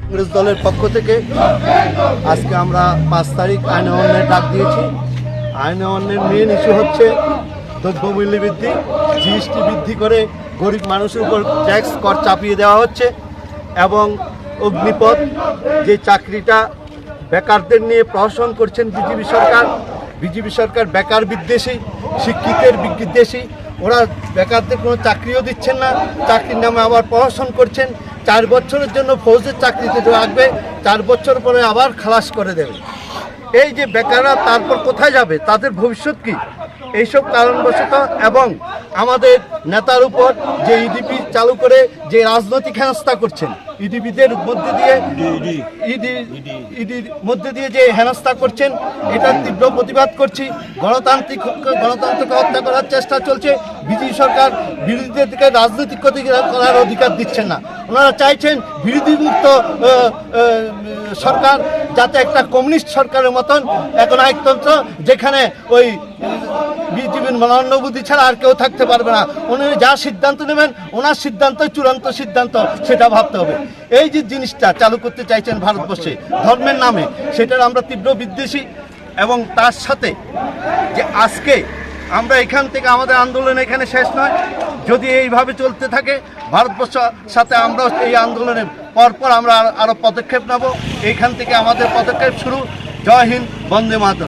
কংগ্রেস দলের পক্ষ থেকে আজকে আমরা 5 তারিখ আইন অমান্যের ডাক দিয়েছি। আইন অমান্যের মেন ইস্যু হচ্ছে দ্রব্যমূল্য বৃদ্ধি, জিএসটি বৃদ্ধি করে গরিব মানুষের উপর ট্যাক্স কর চাপিয়ে দেওয়া হচ্ছে এবং অগ্নিপথ যে চাকরিটা বেকারদের নিয়ে প্রহসন করছেন বিজেপি সরকার বেকার বিদ্বেষী, শিক্ষিতের বিদ্বেষী। ওরা বেকারদের কোনো চাকরিও দিচ্ছেন না, চাকরির নামে আবার প্রহসন করছেন। 4 বছরের জন্য ফৌজের চাকরিতে রাখবে, 4 বছর পরে আবার খালাস করে দেবে। এই যে বেকাররা তারপর কোথায় যাবে, তাদের ভবিষ্যৎ কী? এইসব কারণবশত এবং আমাদের নেতার উপর যে ইডিপি চালু করে যে রাজনৈতিক হেনস্থা করছেন, ইডিপিদের মধ্যে দিয়ে যে হেনস্থা করছেন, এটার তীব্র প্রতিবাদ করছি। গণতন্ত্রকে হত্যা করার চেষ্টা চলছে। বিজেপি সরকার বিরোধীদেরকে রাজনৈতিক করার অধিকার দিচ্ছেন না। ওনারা চাইছেন বিরোধীমুক্ত সরকার, যাতে একটা কমিউনিস্ট সরকারের মতন এখন নায়কতন্ত্র, যেখানে ওই বিজেপির নরেন্দ্র মোদী ছাড়া আর কেউ থাকতে পারবে না। উনি যা সিদ্ধান্ত নেবেন, ওনার সিদ্ধান্ত চূড়ান্ত সিদ্ধান্ত, সেটা ভাবতে হবে। এই যে জিনিসটা চালু করতে চাইছেন ভারতবর্ষে ধর্মের নামে, সেটার আমরা তীব্র বিদ্বেষী। এবং তার সাথে যে আজকে আমরা এখান থেকে আমাদের আন্দোলন এখানে শেষ নয়, যদি এইভাবে চলতে থাকে ভারতবর্ষের সাথে আমরা এই আন্দোলনের পরপর আমরা আরও পদক্ষেপ নেব। এইখান থেকে আমাদের পদক্ষেপ শুরু। জয় হিন্দ, বন্দে মাতরম।